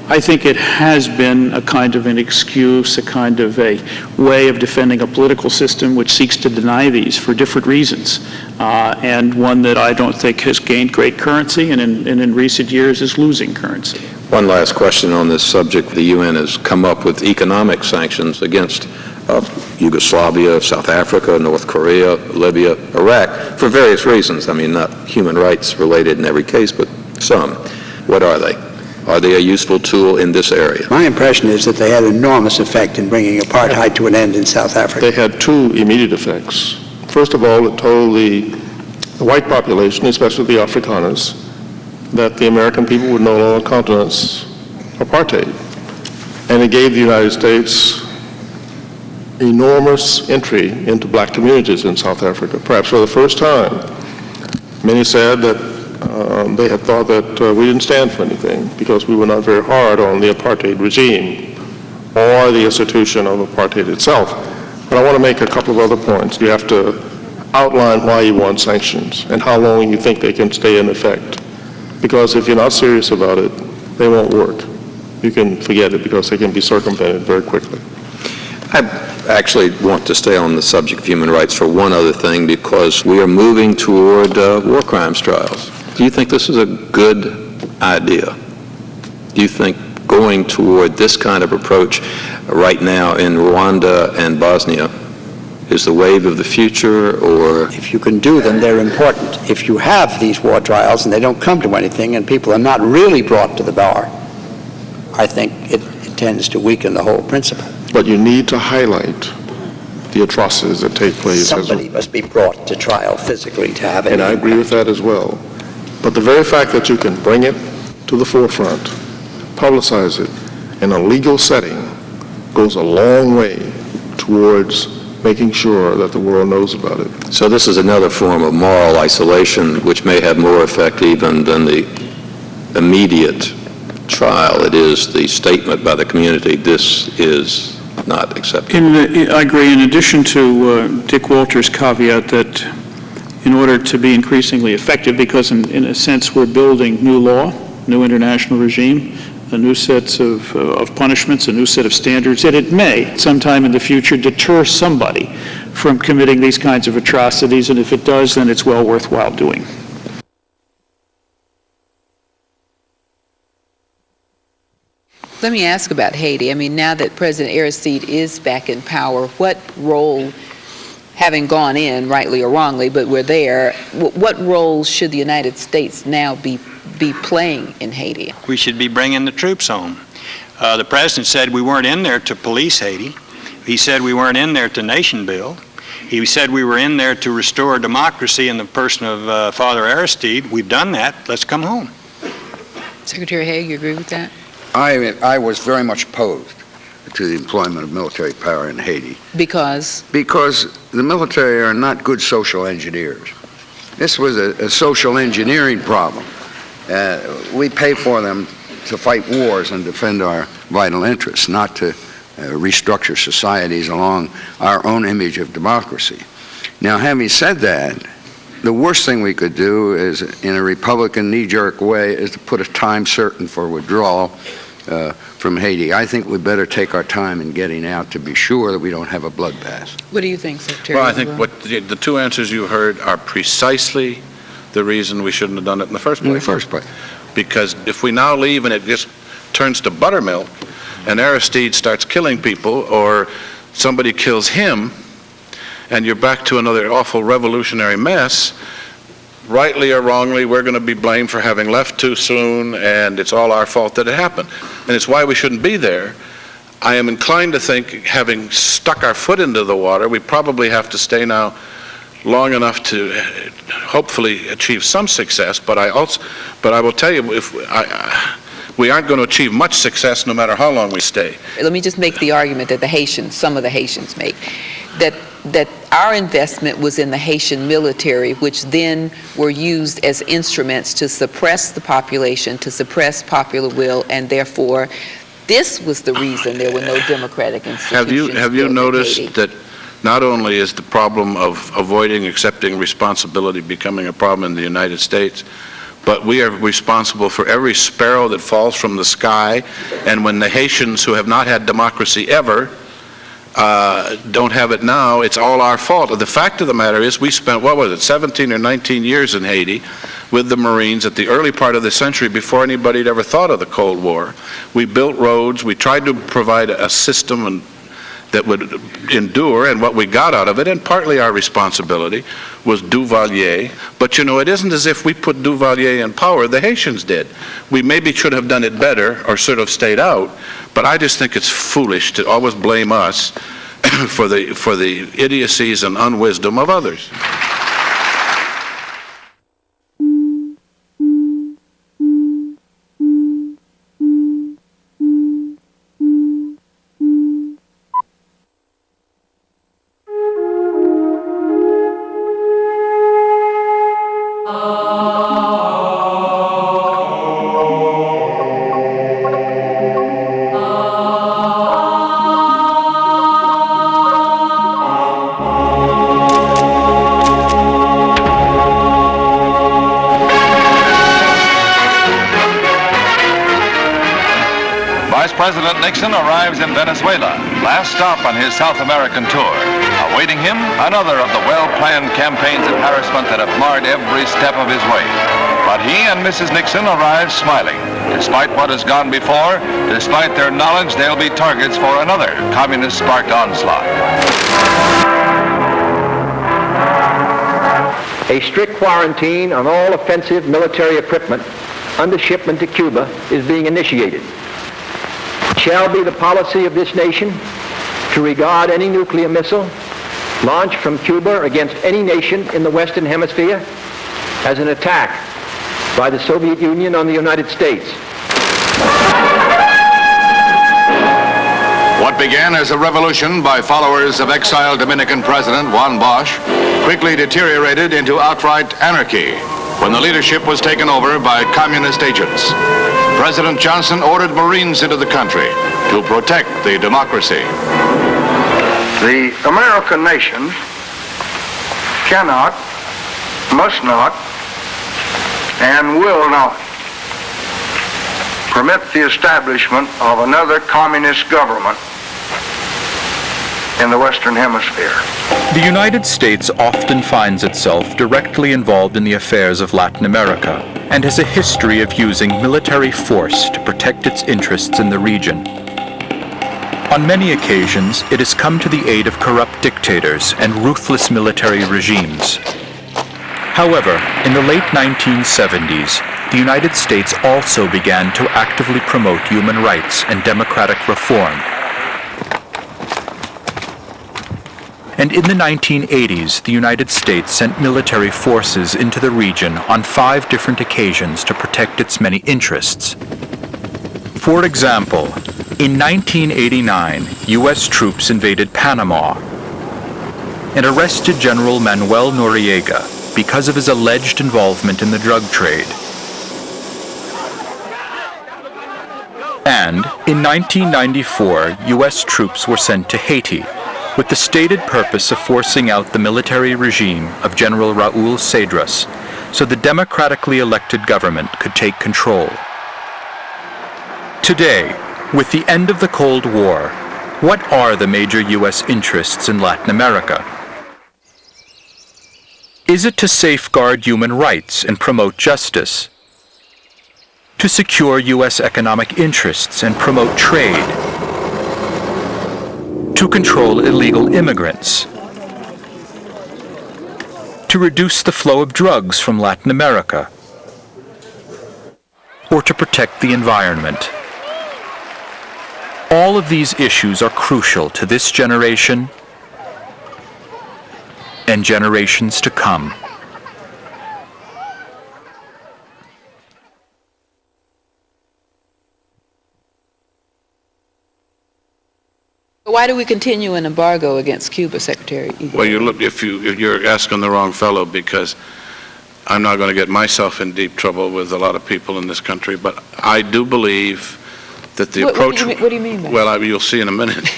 I think it has been a kind of an excuse, a kind of a way of defending a political system which seeks to deny these for different reasons, and one that I don't think has gained great currency and in recent years is losing currency. One last question on this subject. The UN has come up with economic sanctions against Yugoslavia, South Africa, North Korea, Libya, Iraq, for various reasons. I mean, not human rights related in every case, but some. What are they? Are they a useful tool in this area? My impression is that they had enormous effect in bringing apartheid to an end in South Africa. They had two immediate effects. First of all, it told the white population, especially the Afrikaners, that the American people would no longer countenance apartheid. And it gave the United States enormous entry into black communities in South Africa, perhaps for the first time. Many said that they had thought that we didn't stand for anything because we were not very hard on the apartheid regime or the institution of apartheid itself. But I want to make a couple of other points. You have to outline why you want sanctions and how long you think they can stay in effect. Because if you're not serious about it, they won't work. You can forget it because they can be circumvented very quickly. I actually want to stay on the subject of human rights for one other thing, because we are moving toward war crimes trials. Do you think this is a good idea? Do you think going toward this kind of approach right now in Rwanda and Bosnia is the wave of the future, or? If you can do them, they're important. If you have these war trials and they don't come to anything and people are not really brought to the bar, I think it tends to weaken the whole principle. But you need to highlight the atrocities that take place. Somebody must be brought to trial physically to have it. And I agree with that as well. But the very fact that you can bring it to the forefront, publicize it in a legal setting, goes a long way towards making sure that the world knows about it. So this is another form of moral isolation which may have more effect even than the immediate trial. It is the statement by the community, this is not acceptable. I agree. In addition to Dick Walter's caveat that in order to be increasingly effective, because in a sense we're building new law, new international regime, a new set of punishments, a new set of standards, that it may sometime in the future deter somebody from committing these kinds of atrocities, and if it does, then it's well worthwhile doing. Let me ask about Haiti. I mean, now that President Aristide is back in power, what role, having gone in, rightly or wrongly, but we're there, what role should the United States now be playing in Haiti? We should be bringing the troops home. The president said we weren't in there to police Haiti. He said we weren't in there to nation build. He said we were in there to restore democracy in the person of Father Aristide. We've done that. Let's come home. Secretary Haig, you agree with that? I was very much opposed to the employment of military power in Haiti. Because? Because the military are not good social engineers. This was a social engineering problem. We pay for them to fight wars and defend our vital interests, not to restructure societies along our own image of democracy. Now, having said that, the worst thing we could do is, in a Republican knee-jerk way, is to put a time certain for withdrawal from Haiti. I think we better take our time in getting out to be sure that we don't have a bloodbath. What do you think, Secretary? Well, I think what the two answers you heard are precisely the reason we shouldn't have done it in the first place. In the first place. Because if we now leave and it just turns to buttermilk and Aristide starts killing people or somebody kills him and you're back to another awful revolutionary mess, rightly or wrongly, we're going to be blamed for having left too soon, and it's all our fault that it happened. And it's why we shouldn't be there. I am inclined to think, having stuck our foot into the water, we probably have to stay now long enough to hopefully achieve some success. But I will tell you, we aren't going to achieve much success no matter how long we stay. Let me just make the argument that some of the Haitians make, that our investment was in the Haitian military, which then were used as instruments to suppress the population, to suppress popular will, and therefore this was the reason there were no democratic institutions. Have you noticed that not only is the problem of avoiding accepting responsibility becoming a problem in the United States, but we are responsible for every sparrow that falls from the sky, and when the Haitians who have not had democracy ever don't have it now, it's all our fault. The fact of the matter is we spent, 17 or 19 years in Haiti with the Marines at the early part of the century before anybody had ever thought of the Cold War. We built roads, we tried to provide a system that would endure, and what we got out of it, and partly our responsibility, was Duvalier. But it isn't as if we put Duvalier in power, the Haitians did. We maybe should have done it better or should have stayed out, but I just think it's foolish to always blame us for the idiocies and unwisdom of others. President Nixon arrives in Venezuela, last stop on his South American tour. Awaiting him, another of the well-planned campaigns of harassment that have marred every step of his way. But he and Mrs. Nixon arrive smiling. Despite what has gone before, despite their knowledge they'll be targets for another communist-sparked onslaught. A strict quarantine on all offensive military equipment under shipment to Cuba is being initiated. It shall be the policy of this nation to regard any nuclear missile launched from Cuba against any nation in the Western Hemisphere as an attack by the Soviet Union on the United States. What What began as a revolution by followers of exiled Dominican President Juan Bosch quickly deteriorated into outright anarchy when the leadership was taken over by communist agents. President Johnson ordered Marines into the country to protect the democracy. The American nation cannot, must not, and will not permit the establishment of another communist government in the Western Hemisphere. The United States often finds itself directly involved in the affairs of Latin America and has a history of using military force to protect its interests in the region. On many occasions, it has come to the aid of corrupt dictators and ruthless military regimes. However, in the late 1970s, the United States also began to actively promote human rights and democratic reform. And in the 1980s, the United States sent military forces into the region on 5 different occasions to protect its many interests. For example, in 1989, U.S. troops invaded Panama and arrested General Manuel Noriega because of his alleged involvement in the drug trade. And in 1994, U.S. troops were sent to Haiti with the stated purpose of forcing out the military regime of General Raúl Cedras so the democratically elected government could take control. Today, with the end of the Cold War, what are the major U.S. interests in Latin America? Is it to safeguard human rights and promote justice? To secure U.S. economic interests and promote trade? To control illegal immigrants? To reduce the flow of drugs from Latin America? Or to protect the environment? All of these issues are crucial to this generation and generations to come. Why do we continue an embargo against Cuba, Secretary? Well, you're asking the wrong fellow, because I'm not going to get myself in deep trouble with a lot of people in this country, but I do believe that the approach... What do you mean by that? Well, you'll see in a minute.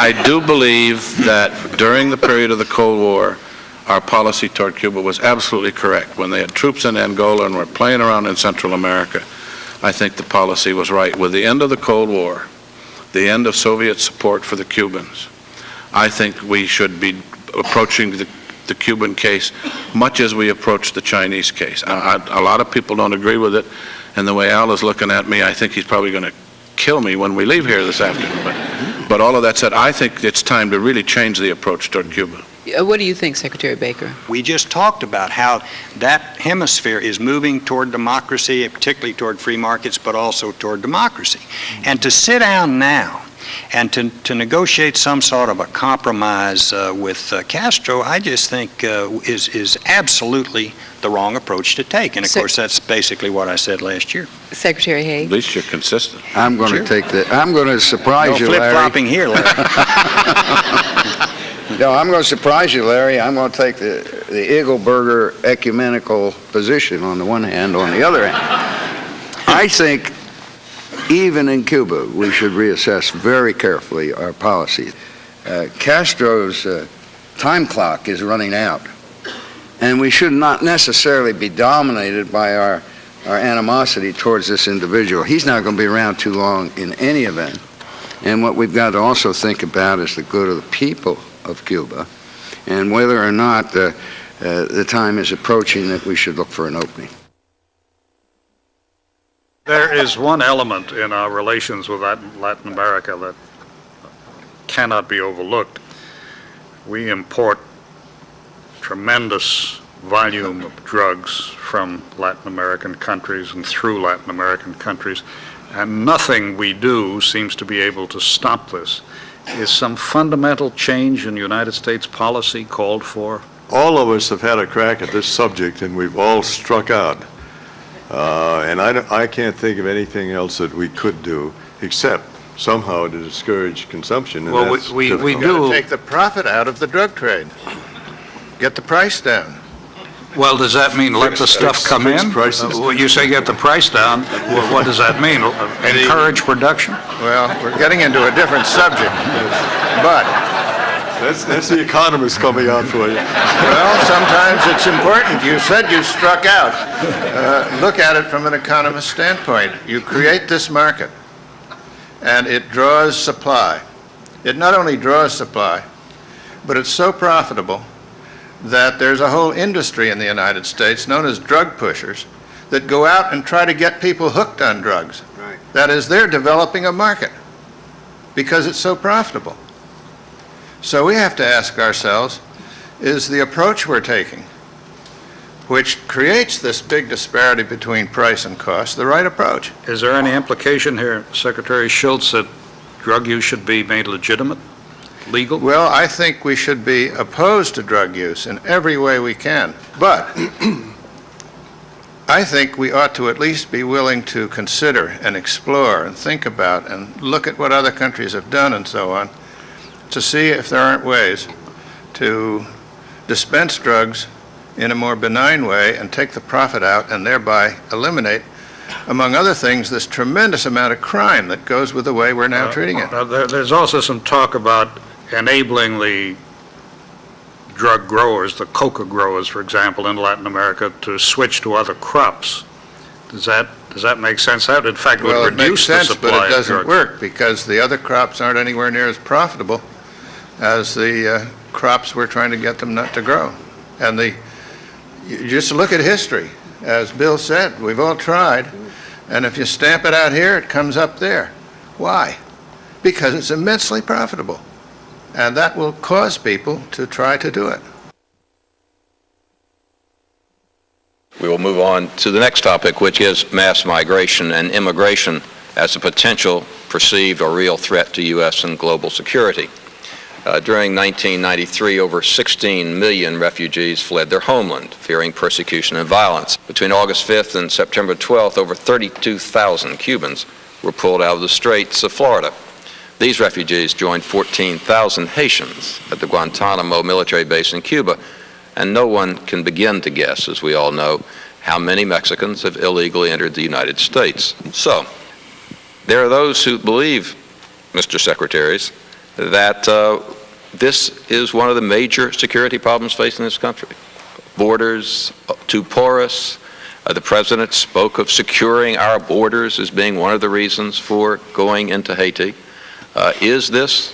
I do believe that during the period of the Cold War, our policy toward Cuba was absolutely correct. When they had troops in Angola and were playing around in Central America, I think the policy was right. With the end of the Cold War, the end of Soviet support for the Cubans, I think we should be approaching the Cuban case much as we approached the Chinese case. A lot of people don't agree with it, and the way Al is looking at me, I think he's probably going to kill me when we leave here this afternoon. But all of that said, I think it's time to really change the approach toward Cuba. What do you think, Secretary Baker? We just talked about how that hemisphere is moving toward democracy, particularly toward free markets, but also toward democracy. And to sit down now and to negotiate some sort of a compromise with Castro, I just think is absolutely the wrong approach to take. And of course, that's basically what I said last year. Secretary Haig. At least you're consistent. I'm going to take that. I'm going to surprise you, No Larry. flip-flopping here, Larry. No, I'm going to surprise you, Larry. I'm going to take the Eagleburger ecumenical position on the one hand. On the other hand, I think even in Cuba, we should reassess very carefully our policy. Castro's time clock is running out, and we should not necessarily be dominated by our animosity towards this individual. He's not going to be around too long in any event. And what we've got to also think about is the good of the people of Cuba, and whether or not the time is approaching that we should look for an opening. There is one element in our relations with Latin America that cannot be overlooked. We import tremendous volume of drugs from Latin American countries and through Latin American countries, and nothing we do seems to be able to stop this. Is some fundamental change in United States policy called for? All of us have had a crack at this subject, and we've all struck out. And I can't think of anything else that we could do except somehow to discourage consumption. And Well, that's we difficult. do. Take the profit out of the drug trade. Get the price down. Well, does that mean let the stuff come in? When you say get the price down, what does that mean? Encourage production? Well, we're getting into a different subject, but... That's the economist coming out for you. Well, sometimes it's important. You said you struck out. Look at it from an economist standpoint. You create this market, and it draws supply. It not only draws supply, but it's so profitable that there's a whole industry in the United States known as drug pushers that go out and try to get people hooked on drugs. Right. That is, they're developing a market because it's so profitable. So we have to ask ourselves, is the approach we're taking, which creates this big disparity between price and cost, the right approach? Is there any implication here, Secretary Schultz, that drug use should be made legitimate, legal? Well, I think we should be opposed to drug use in every way we can. But I think we ought to at least be willing to consider and explore and think about and look at what other countries have done and so on, to see if there aren't ways to dispense drugs in a more benign way and take the profit out and thereby eliminate, among other things, this tremendous amount of crime that goes with the way we're now treating it. There's also some talk about enabling the drug growers, the coca growers, for example, in Latin America, to switch to other crops. Does that make sense? That, in fact, would Well, it reduce makes sense, the supply but it of doesn't drugs. work because the other crops aren't anywhere near as profitable as the crops we're trying to get them not to grow. And you just look at history. As Bill said, we've all tried, and if you stamp it out here, it comes up there. Why? Because it's immensely profitable, and that will cause people to try to do it. We will move on to the next topic, which is mass migration and immigration as a potential, perceived, or real threat to U.S. and global security. During 1993, over 16 million refugees fled their homeland, fearing persecution and violence. Between August 5th and September 12th, over 32,000 Cubans were pulled out of the Straits of Florida. These refugees joined 14,000 Haitians at the Guantanamo military base in Cuba, and no one can begin to guess, as we all know, how many Mexicans have illegally entered the United States. So, there are those who believe, Mr. Secretaries, that this is one of the major security problems facing this country. Borders too porous. The President spoke of securing our borders as being one of the reasons for going into Haiti. Is this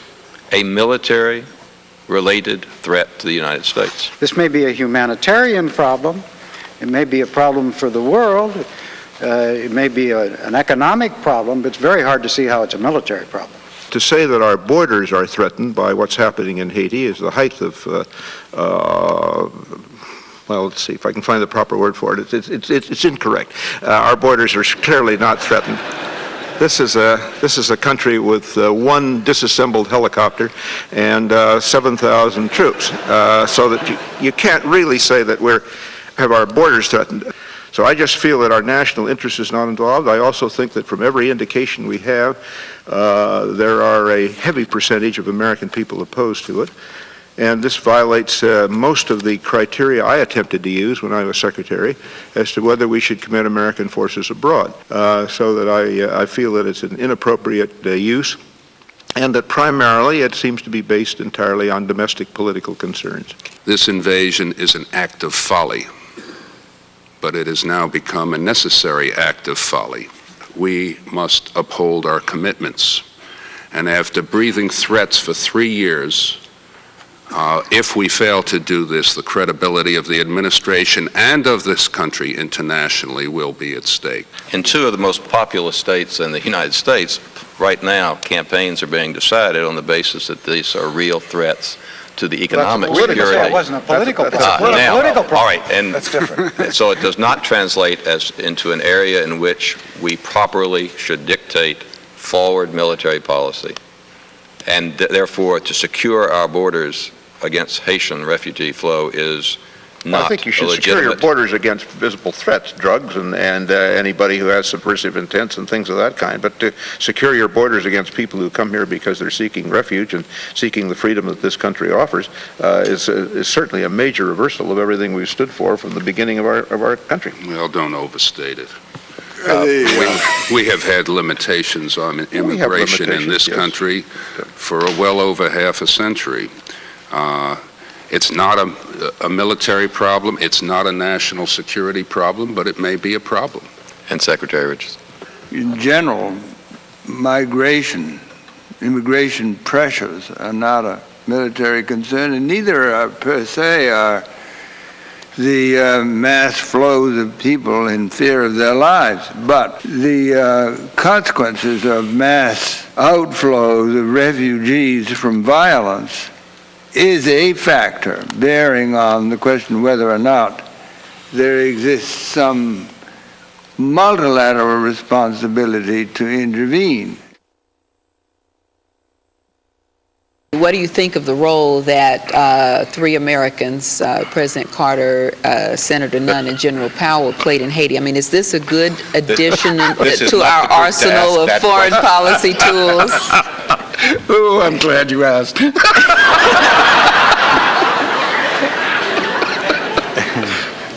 a military-related threat to the United States? This may be a humanitarian problem. It may be a problem for the world. It may be an economic problem, but it's very hard to see how it's a military problem. To say that our borders are threatened by what's happening in Haiti is the height of, well, let's see if I can find the proper word for it. It's incorrect. Our borders are clearly not threatened. This is a country with one disassembled helicopter and 7,000 troops, so that you can't really say that we have our borders threatened. So I just feel that our national interest is not involved. I also think that from every indication we have, there are a heavy percentage of American people opposed to it. And this violates most of the criteria I attempted to use when I was Secretary as to whether we should commit American forces abroad. So that I feel that it's an inappropriate use, and that primarily it seems to be based entirely on domestic political concerns. This invasion is an act of folly, but it has now become a necessary act of folly. We must uphold our commitments. And after breathing threats for 3 years, if we fail to do this, the credibility of the administration and of this country internationally will be at stake. In two of the most populous states in the United States, right now, campaigns are being decided on the basis that these are real threats to the economic security. It wasn't a political problem. Now, Political problem. all right, and that's different. So it does not translate into an area in which we properly should dictate forward military policy, and therefore to secure our borders against Haitian refugee flow is Well, I think you should secure your borders against visible threats, drugs and anybody who has subversive intents and things of that kind. But to secure your borders against people who come here because they're seeking refuge and seeking the freedom that this country offers is certainly a major reversal of everything we've stood for from the beginning of our country. Well, don't overstate it. We have had limitations on immigration in this country for well over half a century. It's not a military problem, it's not a national security problem, but it may be a problem. And Secretary Richardson. In general, immigration pressures are not a military concern, and neither are, per se, are the mass flows of people in fear of their lives. But the consequences of mass outflows of refugees from violence is a factor bearing on the question whether or not there exists some multilateral responsibility to intervene. What do you think of the role that three Americans, President Carter, Senator Nunn, and General Powell, played in Haiti? I mean, is this a good addition to our arsenal of foreign policy tools? Oh, I'm glad you asked.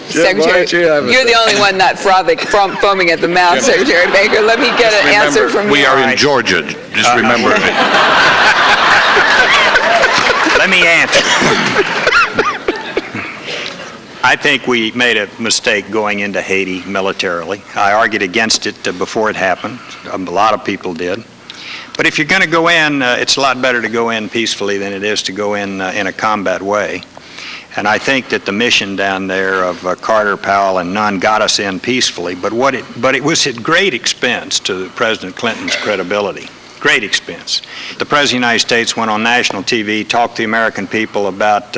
Secretary, you're the only one not foaming at the mouth, Secretary Baker. Let me get an answer from you. We are in Georgia, just remember. Let me answer. I think we made a mistake going into Haiti militarily. I argued against it before it happened. A lot of people did. But if you're going to go in, it's a lot better to go in peacefully than it is to go in a combat way. And I think that the mission down there of Carter, Powell, and Nunn got us in peacefully. But it was at great expense to President Clinton's credibility. Great expense. The President of the United States went on national TV, talked to the American people about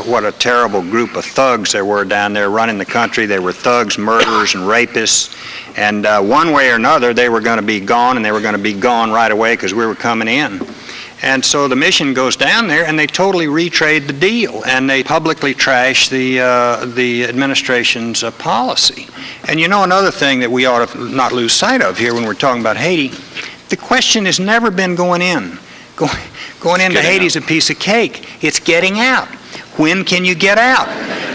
what a terrible group of thugs there were down there running the country. They were thugs, murderers, and rapists. And one way or another, they were going to be gone, and they were going to be gone right away because we were coming in. And so the mission goes down there, and they totally retrade the deal, and they publicly trash the administration's policy. And you know, another thing that we ought to not lose sight of here when we're talking about Haiti, the question has never been going in. Going into Haiti is a piece of cake. It's getting out. When can you get out?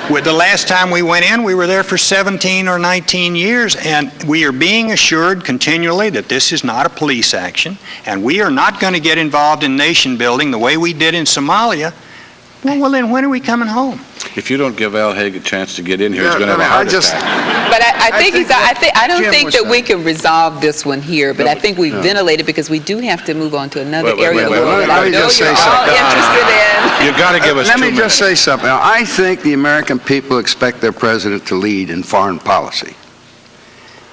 The last time we went in, we were there for 17 or 19 years, and we are being assured continually that this is not a police action, and we are not going to get involved in nation building the way we did in Somalia. Well, then when are we coming home? If you don't give Al Haig a chance to get in here, he's going to have a heart attack. But I don't think that we can resolve this one here, but I think we ventilated because we do have to move on to another area of the world that I know you're all interested in. You've got to give us 2 minutes. Let me just say something. I think the American people expect their president to lead in foreign policy.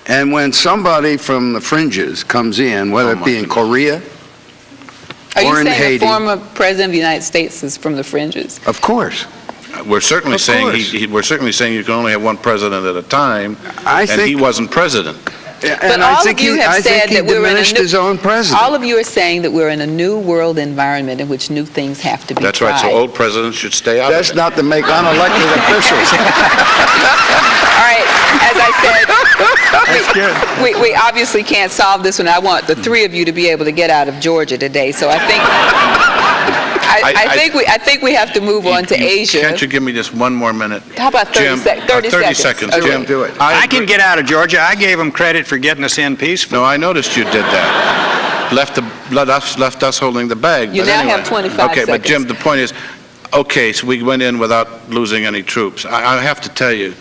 And when somebody from the fringes comes in, whether it be in Korea, Are you or in saying Haiti. the former president of the United States is from the fringes? Of course. We're certainly saying you can only have one president at a time, and he wasn't president. But all of you have said that we're in his own president. All of you are saying that we're in a new world environment in which new things have to be That's tried. right, so old presidents should stay out of it. That's not to make unelected officials. All right, as I said, we obviously can't solve this one. I want the three of you to be able to get out of Georgia today. So I think we have to move on to Asia. Can't you give me just one more minute? How about 30 seconds? Jim, Okay. do it. I can get out of Georgia. I gave them credit for getting us in peacefully. No, I noticed you did that. Left us holding the bag. You but now anyway. have 25 Okay, but seconds. Jim, the point is, okay, so we went in without losing any troops. I have to tell you,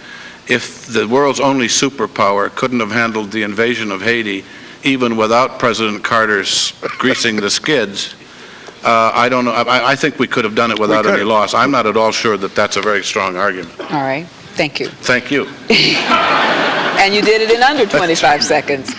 if the world's only superpower couldn't have handled the invasion of Haiti, even without President Carter's greasing the skids, I don't know. I think we could have done it without any loss. I'm not at all sure that that's a very strong argument. All right. Thank you. Thank you. And you did it in under 25 seconds.